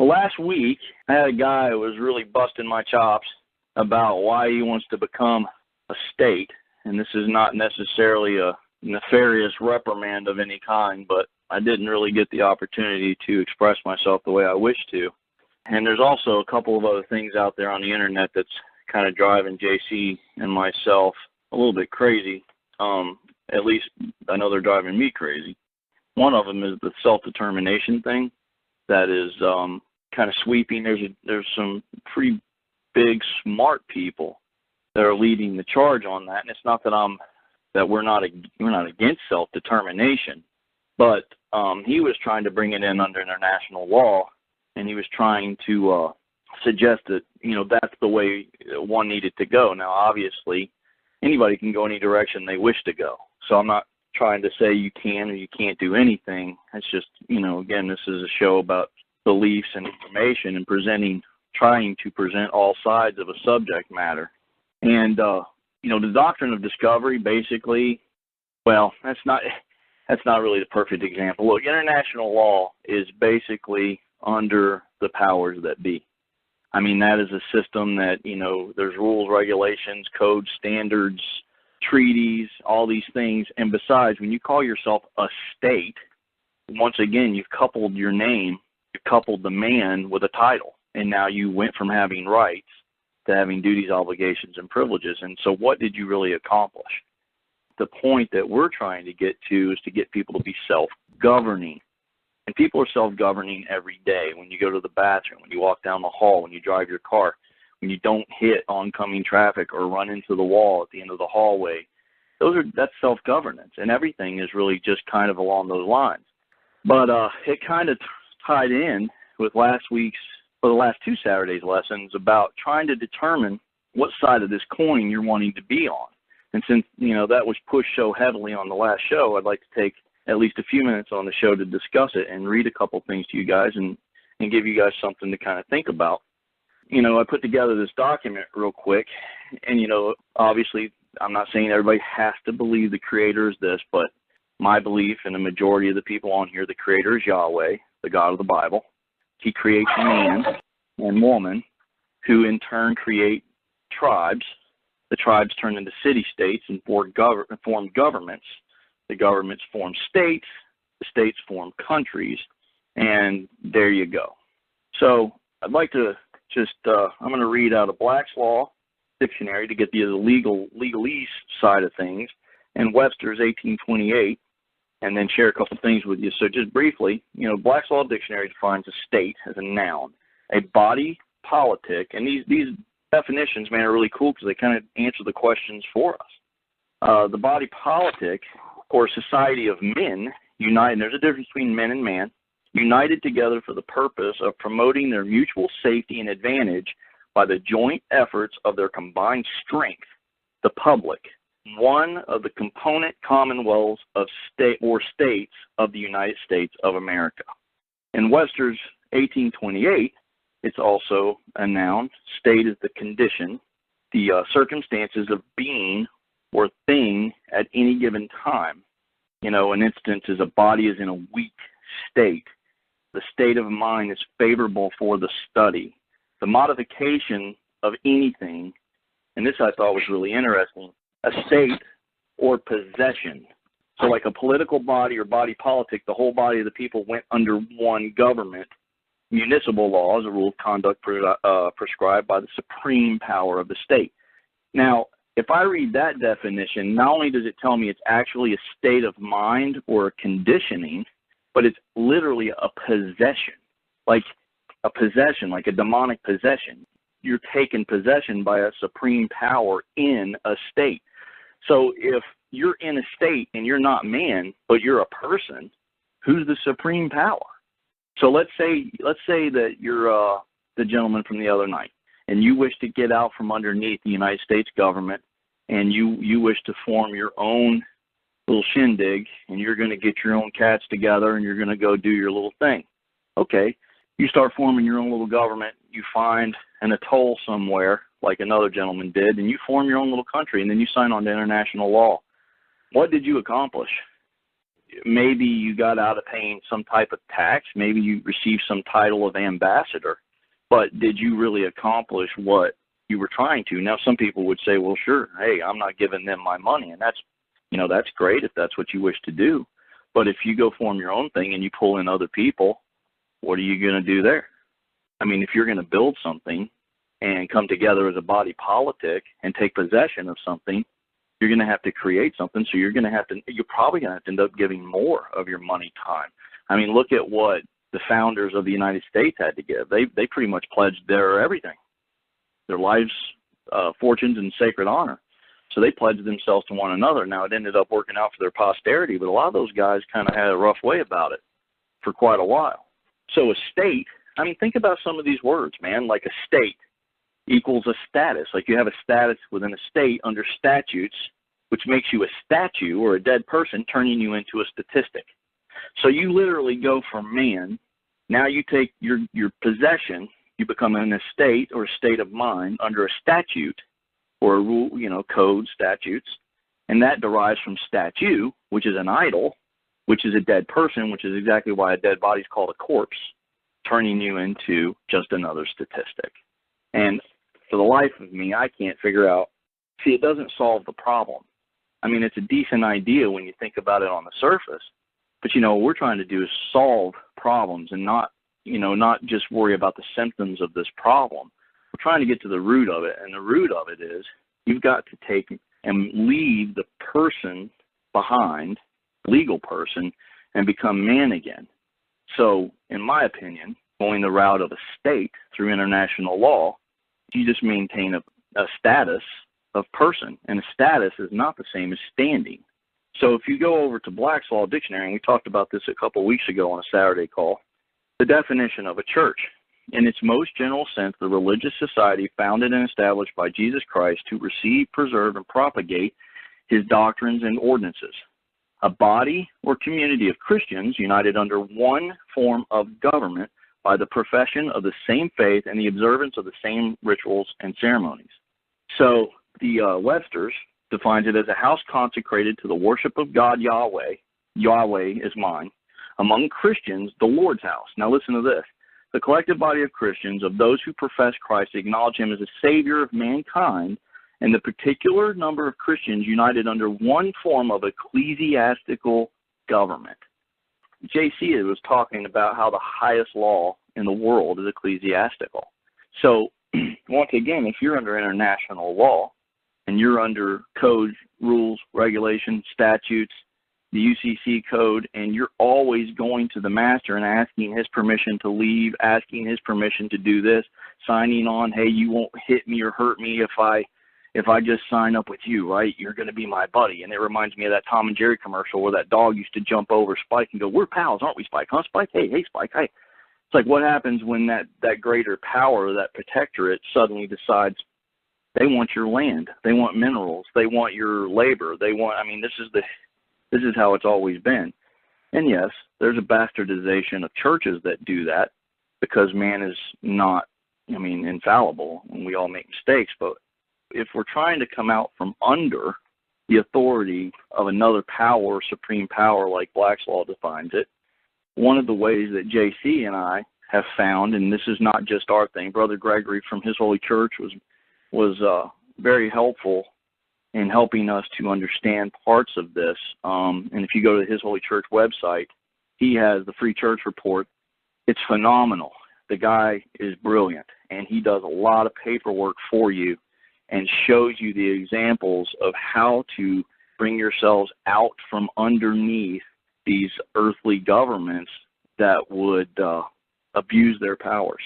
Well, last week, I had a guy who was really busting my chops about why he wants to become a state. And this is not necessarily a nefarious reprimand of any kind, but I didn't really get the opportunity to express myself the way I wish to. And there's also a couple of other things out there on the internet that's kind of driving JC and myself a little bit crazy. At least I know they're driving me crazy. One of them is the self-determination thing that is kind of sweeping. There's some pretty big, smart people that are leading the charge on that. And it's not that we're not against self-determination, but he was trying to bring it in under international law, and he was trying to suggest that, that's the way one needed to go. Now, obviously, anybody can go any direction they wish to go. So I'm not trying to say you can or you can't do anything. It's just, again, this is a show about beliefs and information and trying to present all sides of a subject matter. And, the doctrine of discovery, basically, well, that's not really the perfect example. Look, international law is basically under the powers that be. I mean, that is a system that, there's rules, regulations, codes, standards, treaties, all these things. And besides, when you call yourself a state, once again, you've coupled your name, you've coupled the man with a title. And now you went from having rights to having duties, obligations, and privileges. And so what did you really accomplish? The point that we're trying to get to is to get people to be self-governing. And people are self-governing every day. When you go to the bathroom, when you walk down the hall, when you drive your car, when you don't hit oncoming traffic or run into the wall at the end of the hallway, that's self-governance. And everything is really just kind of along those lines. But it kind of tied in with the last two Saturdays lessons about trying to determine what side of this coin you're wanting to be on. And since, that was pushed so heavily on the last show, I'd like to take at least a few minutes on the show to discuss it and read a couple things to you guys and give you guys something to kind of think about. I put together this document real quick, and, obviously I'm not saying everybody has to believe the Creator is this, but my belief and the majority of the people on here, the Creator is Yahweh, the God of the Bible. He creates man and woman, who in turn create tribes. The tribes turn into city-states and form governments. The governments form states. The states form countries. And there you go. So I'd like to I'm going to read out of Black's Law Dictionary to get the legalese side of things, and Webster's 1828, and then share a couple things with you. So just briefly, Black's Law Dictionary defines a state as a noun, a body politic, and these definitions, man, are really cool because they kind of answer the questions for us. The body politic, or society of men, united, and there's a difference between men and man, united together for the purpose of promoting their mutual safety and advantage by the joint efforts of their combined strength, the public, one of the component commonwealths of states of the United States of America. In Webster's 1828, it's also a noun. State is the condition, the circumstances of being or thing at any given time. An instance is a body is in a weak state. The state of mind is favorable for the study. The modification of anything, and this I thought was really interesting, a state or possession. So like a political body or body politic, the whole body of the people went under one government. Municipal law is a rule of conduct prescribed by the supreme power of the state. Now, if I read that definition, not only does it tell me it's actually a state of mind or a conditioning, but it's literally a possession, like a demonic possession. You're taken possession by a supreme power in a state. So if you're in a state and you're not man, but you're a person, who's the supreme power? So let's say that you're the gentleman from the other night, and you wish to get out from underneath the United States government, and you wish to form your own little shindig, and you're going to get your own cats together, and you're going to go do your little thing. Okay, you start forming your own little government. You find an atoll somewhere, like another gentleman did, and you form your own little country, and then you sign on to international law. What did you accomplish? maybe you got out of paying some type of tax. Maybe you received some title of ambassador. But did you really accomplish what you were trying to? Now, some people would say, well, sure, hey, I'm not giving them my money. And that's, that's great if that's what you wish to do. But if you go form your own thing and you pull in other people, what are you going to do there? I mean, if you're going to build something and come together as a body politic and take possession of something, you're going to have to create something. So you're probably going to have to end up giving more of your money time. I mean, look at what the founders of the United States had to give. They pretty much pledged their everything, their lives, fortunes, and sacred honor. So they pledged themselves to one another. Now, it ended up working out for their posterity, but a lot of those guys kind of had a rough way about it for quite a while. So a state, I mean, think about some of these words, man, like a state equals a status. Like you have a status within a state under statutes, which makes you a statue or a dead person, turning you into a statistic. So you literally go from man, now you take your possession, you become an estate or a state of mind under a statute or a rule, code, statutes, and that derives from statue, which is an idol, which is a dead person, which is exactly why a dead body is called a corpse, turning you into just another statistic. And for the life of me, I can't figure out, it doesn't solve the problem. I mean, it's a decent idea when you think about it on the surface, but, what we're trying to do is solve problems and not just worry about the symptoms of this problem. We're trying to get to the root of it, and the root of it is you've got to take and leave the person behind, legal person, and become man again. So, in my opinion, going the route of a state through international law, you just maintain a status of person, and a status is not the same as standing. So if you go over to Black's Law Dictionary, and we talked about this a couple of weeks ago on a Saturday call, the definition of a church, in its most general sense, the religious society founded and established by Jesus Christ to receive, preserve, and propagate his doctrines and ordinances. A body or community of Christians united under one form of government by the profession of the same faith and the observance of the same rituals and ceremonies. So the Webster's defines it as a house consecrated to the worship of God Yahweh. Yahweh is mine. Among Christians, the Lord's house. Now listen to this. The collective body of Christians, of those who profess Christ, acknowledge him as a savior of mankind, and the particular number of Christians united under one form of ecclesiastical government. JC was talking about how the highest law in the world is ecclesiastical. So, once again, if you're under international law and you're under codes, rules, regulations, statutes, the UCC code, and you're always going to the master and asking his permission to leave, asking his permission to do this, signing on, hey, you won't hit me or hurt me if I just sign up with you, right? You're going to be my buddy. And it reminds me of that Tom and Jerry commercial where that dog used to jump over Spike and go, we're pals, aren't we, Spike? Huh, Spike? Hey, Spike, hey. It's like what happens when that greater power, that protectorate, suddenly decides they want your land, they want minerals, they want your labor, this is how it's always been. And yes, there's a bastardization of churches that do that because man is not, infallible, and we all make mistakes. But if we're trying to come out from under the authority of another power, supreme power, like Black's Law defines it, one of the ways that JC and I have found, and this is not just our thing, Brother Gregory from His Holy Church was very helpful in helping us to understand parts of this. And if you go to His Holy Church website, he has the free church report. It's phenomenal. The guy is brilliant, and he does a lot of paperwork for you and shows you the examples of how to bring yourselves out from underneath these earthly governments that would abuse their powers.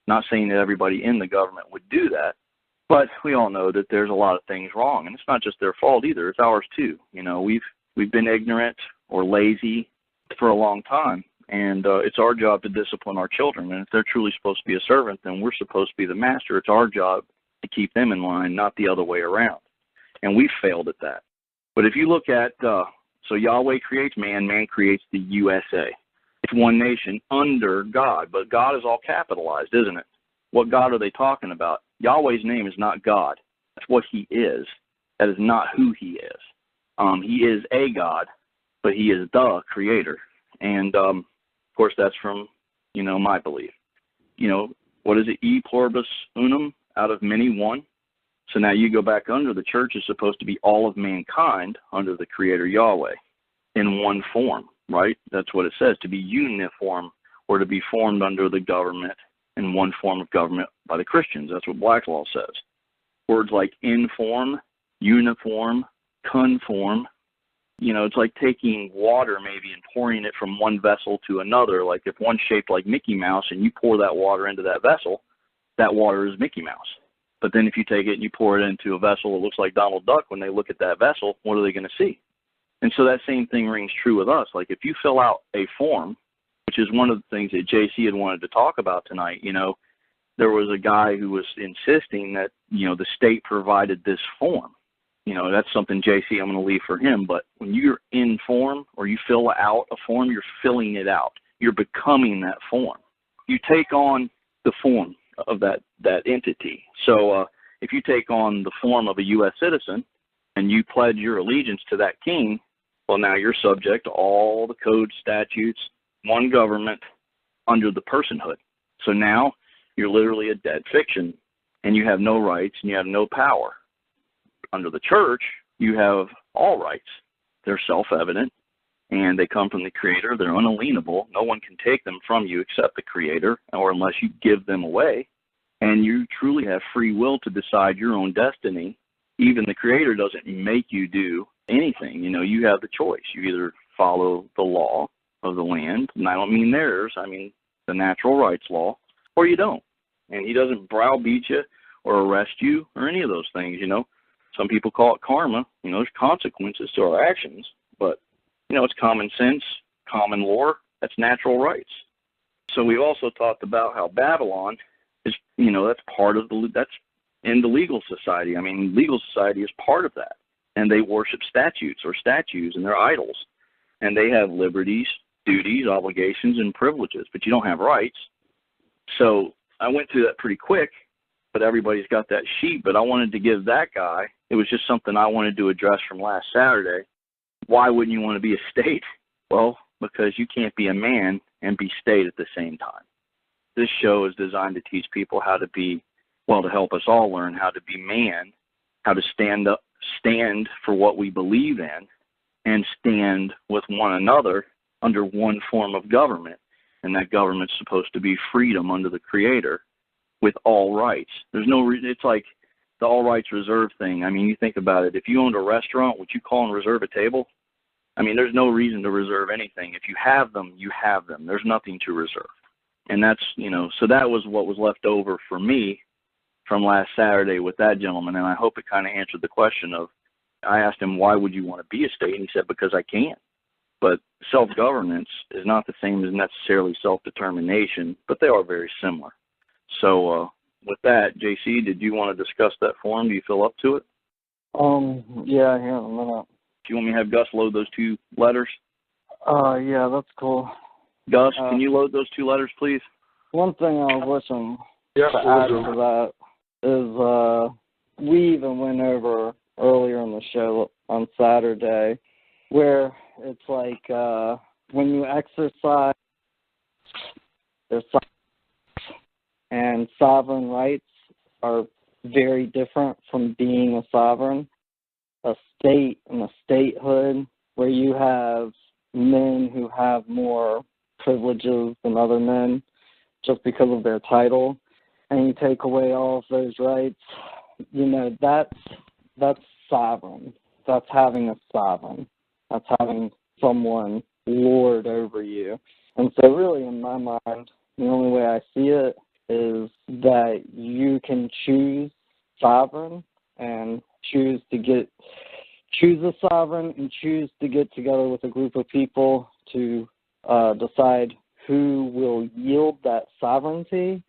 Not saying that everybody in the government would do that, but we all know that there's a lot of things wrong, and it's not just their fault either. It's ours too. We've been ignorant or lazy for a long time, and it's our job to discipline our children. And if they're truly supposed to be a servant, then we're supposed to be the master. It's our job to keep them in line, not the other way around. And we've failed at that. But if you look at, so Yahweh creates man, man creates the USA. It's one nation under God, but God is all capitalized, isn't it? What God are they talking about? Yahweh's name is not God. That's what he is. That is not who he is. He is a God, but he is the creator. And, of course, that's from, my belief. What is it? E pluribus unum, out of many, one. So now you go back under, the church is supposed to be all of mankind under the creator Yahweh in one form, right? That's what it says, to be uniform, or to be formed under the government in one form of government by the Christians. That's what Black's Law says. Words like inform, uniform, conform, it's like taking water maybe and pouring it from one vessel to another. Like if one's shaped like Mickey Mouse and you pour that water into that vessel, that water is Mickey Mouse. But then if you take it and you pour it into a vessel that looks like Donald Duck, when they look at that vessel, what are they going to see? And so that same thing rings true with us. Like if you fill out a form, which is one of the things that JC had wanted to talk about tonight, there was a guy who was insisting that, the state provided this form. That's something, JC, I'm going to leave for him. But when you're in form or you fill out a form, you're filling it out. You're becoming that form. You take on the form of that entity. So if you take on the form of a U.S. citizen and you pledge your allegiance to that king, well, now you're subject to all the code, statutes, one government under the personhood. So now you're literally a dead fiction, and you have no rights and you have no power. Under the church, you have all rights. They're self-evident, and they come from the Creator. They're unalienable. No one can take them from you except the Creator, or unless you give them away. And you truly have free will to decide your own destiny. Even the Creator doesn't make you do anything. You have the choice. You either follow the law of the land, and I don't mean theirs, I mean the natural rights law, or you don't. And he doesn't browbeat you or arrest you or any of those things, Some people call it karma. There's consequences to our actions, but, it's common sense, common law, that's natural rights. So we also talked about how Babylon is, that's part of that's in the legal society. I mean, legal society is part of that. And they worship statutes or statues, and they're idols. And they have liberties, duties, obligations, and privileges, but you don't have rights. So I went through that pretty quick, but everybody's got that sheet. But I wanted to give that guy, it was just something I wanted to address from last Saturday. Why wouldn't you want to be a state? Well, because you can't be a man and be state at the same time. This show is designed to teach people how to be, to help us all learn how to be man, how to stand for what we believe in, and stand with one another under one form of government. And that government's supposed to be freedom under the Creator with all rights. There's no reason. It's like the all rights reserved thing. I mean, you think about it. If you owned a restaurant, would you call and reserve a table? I mean, there's no reason to reserve anything. If you have them, you have them. There's nothing to reserve. And that's, so that was what was left over for me from last Saturday with that gentleman. And I hope it kind of answered the question of, I asked him, why would you want to be a state? And he said, because I can. But self-governance is not the same as necessarily self-determination, but they are very similar. So with that, JC, did you want to discuss that form? Do you feel up to it? Yeah, here in a minute. Do you want me to have Gus load those 2 letters? Yeah, that's cool. Gus, can you load those 2 letters, please? One thing I was wishing to add to that is we even went over earlier in the show on Saturday where it's like when you exercise, there's and sovereign rights are very different from being a sovereign. A state and a statehood where you have men who have more privileges than other men just because of their title, and you take away all of those rights, that's sovereign. That's having a sovereign. That's having someone lord over you. And so really in my mind, the only way I see it is that you can choose sovereign and choose a sovereign and choose to get together with a group of people to decide who will yield that sovereignty,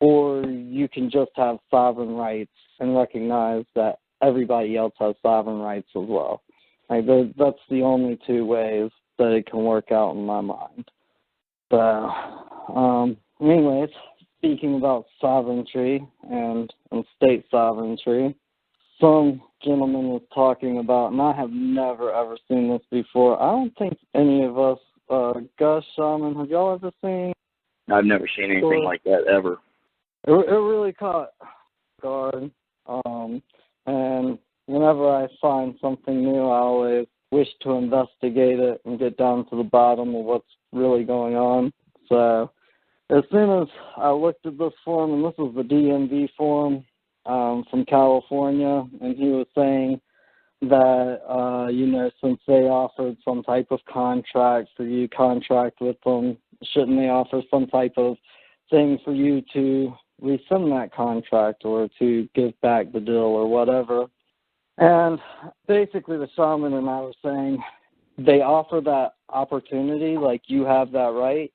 or you can just have sovereign rights and recognize that everybody else has sovereign rights as well. Like that's the only 2 ways that it can work out in my mind. So, anyways, speaking about sovereignty and state sovereignty, some gentleman was talking about, and I have never, ever seen this before. I don't think any of us, Gus, Shaman, have y'all ever seen? I've never seen anything like that ever. It really caught guard. And whenever I find something new, I always wish to investigate it and get down to the bottom of what's really going on. So as soon as I looked at this form, and this was the DMV form from California, and he was saying that, since they offered some type of contract for you to contract with them, shouldn't they offer some type of thing for you to rescind that contract or to give back the deal or whatever? And basically the shaman and I were saying they offer that opportunity, like you have that right,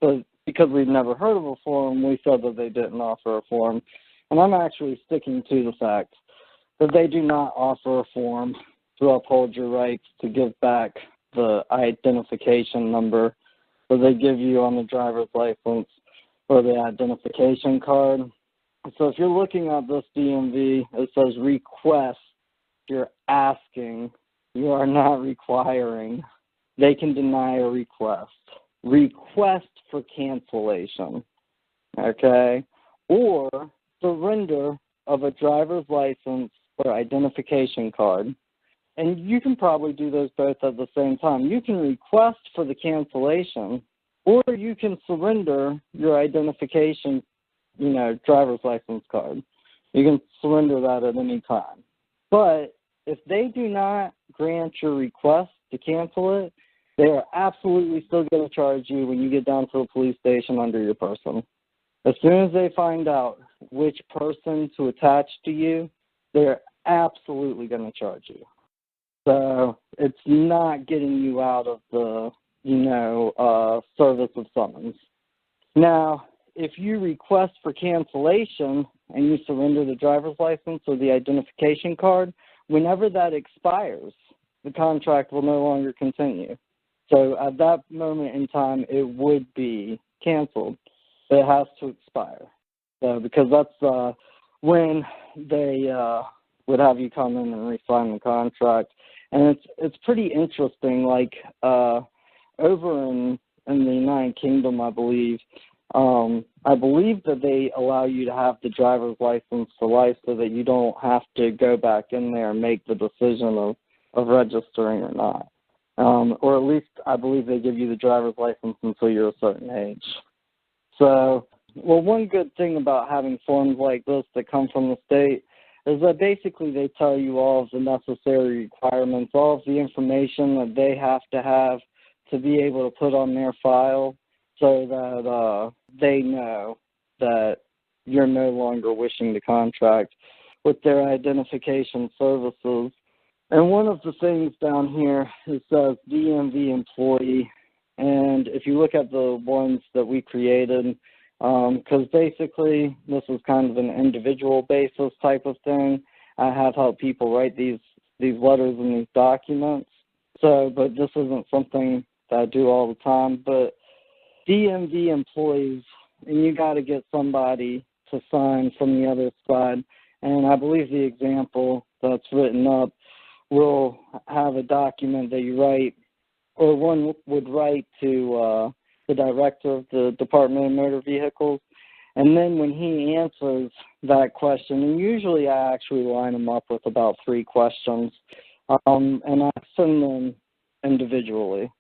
but because we've never heard of a form, we said that they didn't offer a form. And I'm actually sticking to the fact that they do not offer a form to uphold your rights to give back the identification number that they give you on the driver's license or the identification card. So if you're looking at this DMV, it says request. You're asking. You are not requiring. They can deny a request. Request for cancellation, okay? Or surrender of a driver's license or identification card. And you can probably do those both at the same time. You can request for the cancellation, or you can surrender your identification, driver's license card. You can surrender that at any time. But if they do not grant your request to cancel it, they are absolutely still going to charge you when you get down to the police station under your person. As soon as they find out which person to attach to you, they're absolutely going to charge you. So it's not getting you out of the, service of summons. Now, if you request for cancellation and you surrender the driver's license or the identification card, whenever that expires, the contract will no longer continue. So at that moment in time, it would be canceled. But it has to expire. So because that's when they would have you come in and re-sign the contract. And it's pretty interesting. Like over in the United Kingdom, I believe that they allow you to have the driver's license for life so that you don't have to go back in there and make the decision of registering or not. Or at least I believe they give you the driver's license until you're a certain age. So, one good thing about having forms like this that come from the state is that basically they tell you all of the necessary requirements, all of the information that they have to be able to put on their file so that they know that you're no longer wishing to contract with their identification services. And one of the things down here, it says DMV employee. And if you look at the ones that we created, because basically this is kind of an individual basis type of thing, I have helped people write these letters and these documents. So, but this isn't something that I do all the time. But DMV employees, and you got to get somebody to sign from the other side. And I believe the example that's written up will have a document that you write, or one would write to the director of the Department of Motor Vehicles. And then when he answers that question, and usually I actually line them up with about 3 questions, and I send them individually.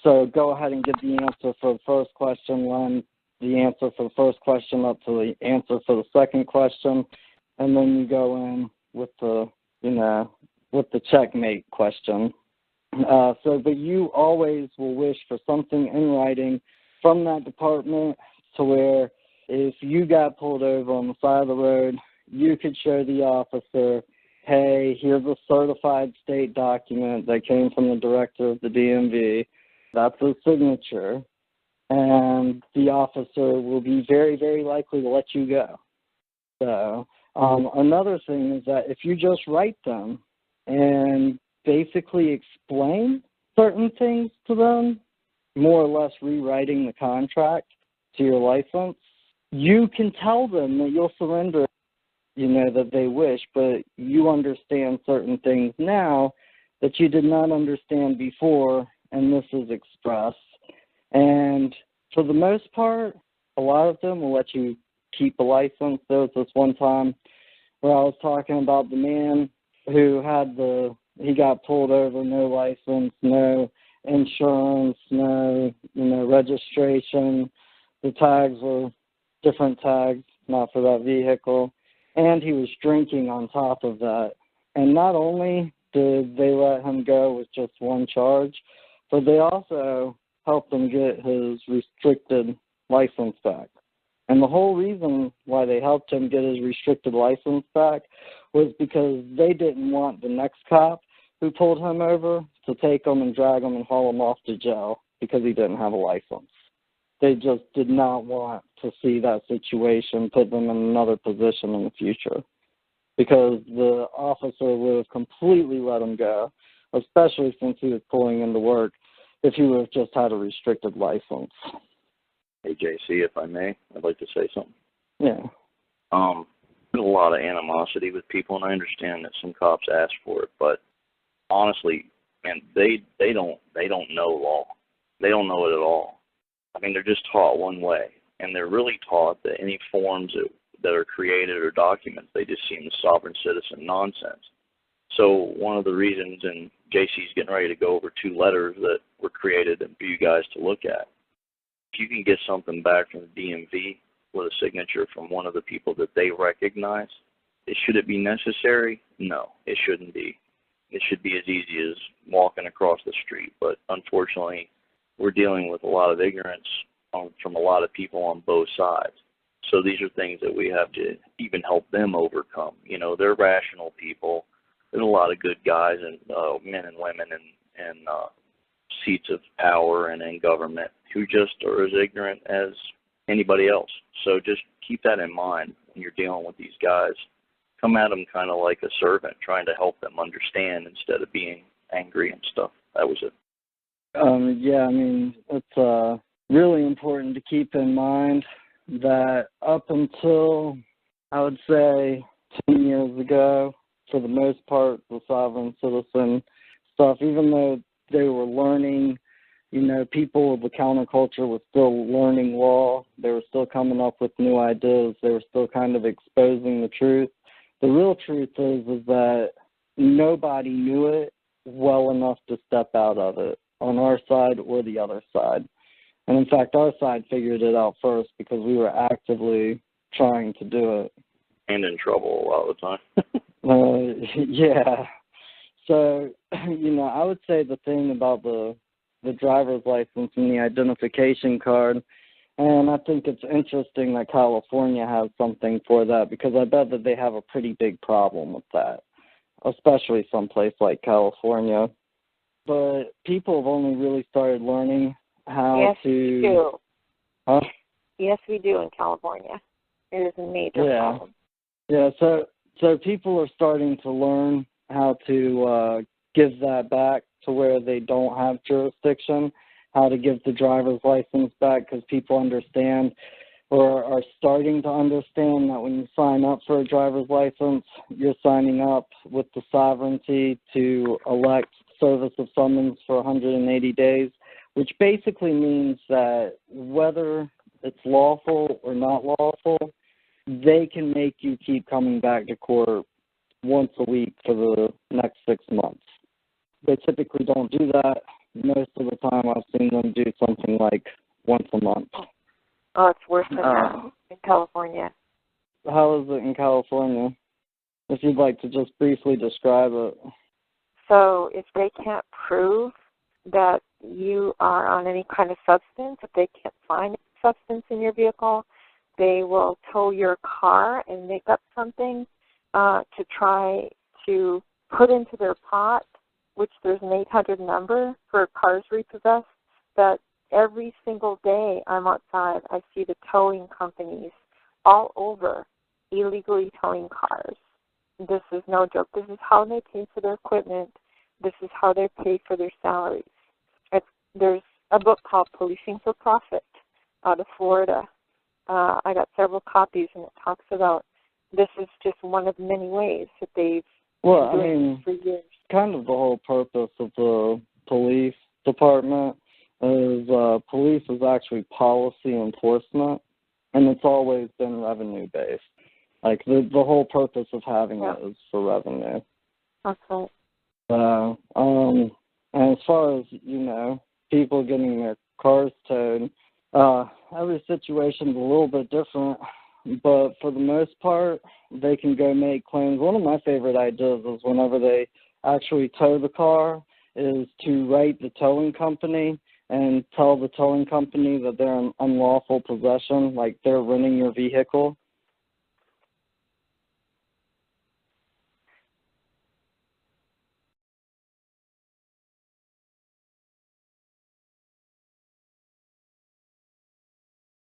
So go ahead and get the answer for the first question, line the answer for the first question up to the answer for the second question, and then you go in with the checkmate question. But you always will wish for something in writing from that department to where if you got pulled over on the side of the road, you could show the officer, hey, here's a certified state document that came from the director of the DMV. That's his signature. And the officer will be very, very likely to let you go. So another thing is that if you just write them and basically explain certain things to them, more or less rewriting the contract to your license, you can tell them that you'll surrender that they wish, but you understand certain things now that you did not understand before, and this is expressed. And for the most part, a lot of them will let you keep a license. There was this one time where I was talking about the man who he got pulled over, no license, no insurance, no, registration. The tags were different tags, not for that vehicle. And he was drinking on top of that. And not only did they let him go with just one charge, but they also helped him get his restricted license back. And the whole reason why they helped him get his restricted license back was because they didn't want the next cop who pulled him over to take him and drag him and haul him off to jail because he didn't have a license. They just did not want to see that situation put them in another position in the future, because the officer would have completely let him go, especially since he was pulling into work, if he would have just had a restricted license. Hey, JC, if I may, I'd like to say something. Yeah. There's a lot of animosity with people, and I understand that some cops ask for it, but honestly, man, they don't know law. They don't know it at all. I mean, they're just taught one way, and they're really taught that any forms that are created or documents, they just seem sovereign citizen nonsense. So one of the reasons, and JC's getting ready to go over 2 letters that were created for you guys to look at. If you can get something back from the DMV with a signature from one of the people that they recognize, should it be necessary? No, it shouldn't be. It should be as easy as walking across the street. But unfortunately, we're dealing with a lot of ignorance from a lot of people on both sides. So these are things that we have to even help them overcome. They're rational people. There's a lot of good guys and men and women in seats of power and in government who just are as ignorant as anybody else. So just keep that in mind when you're dealing with these guys. Come at them kind of like a servant, trying to help them understand instead of being angry and stuff. That was it. Yeah, I mean, it's really important to keep in mind that up until, I would say, 10 years ago, for the most part, the sovereign citizen stuff, even though they were learning, people of the counterculture were still learning law. They were still coming up with new ideas. They were still kind of exposing the truth. The real truth is that nobody knew it well enough to step out of it, on our side or the other side. And in fact, our side figured it out first because we were actively trying to do it. And in trouble a lot of the time. Yeah. So, I would say the thing about the driver's license and the identification card, and I think it's interesting that California has something for that, because I bet that they have a pretty big problem with that, especially someplace like California. But people have only really started learning how to... Yes, we do. Huh? Yes, we do in California. It is a major problem. Yeah, so people are starting to learn how to give that back to where they don't have jurisdiction, how to give the driver's license back, because people understand or are starting to understand that when you sign up for a driver's license, you're signing up with the sovereignty to elect service of summons for 180 days, which basically means that whether it's lawful or not lawful, they can make you keep coming back to court once a week for the next 6 months. They typically don't do that. Most of the time I've seen them do something like once a month. Oh, it's worse than that in California. How is it in California? If you'd like to just briefly describe it. So if they can't prove that you are on any kind of substance, if they can't find substance in your vehicle, they will tow your car and make up something to try to put into their pot, which there's an 800 number for cars repossessed, that every single day I'm outside, I see the towing companies all over illegally towing cars. This is no joke. This is how they pay for their equipment. This is how they pay for their salaries. There's a book called Policing for Profit out of Florida. I got several copies, and it talks about this is just one of many ways that they've Well, been I doing mean, this for years. kind of the whole purpose of the police department is police is actually policy enforcement, and it's always been revenue-based. Like, the whole purpose of having it is for revenue. Okay. And as far as, you know, people getting their cars towed, every situation's a little bit different, but for the most part, they can go make claims. One of my favorite ideas is whenever they actually tow the car is to write the towing company and tell the towing company that they're in unlawful possession, like they're renting your vehicle,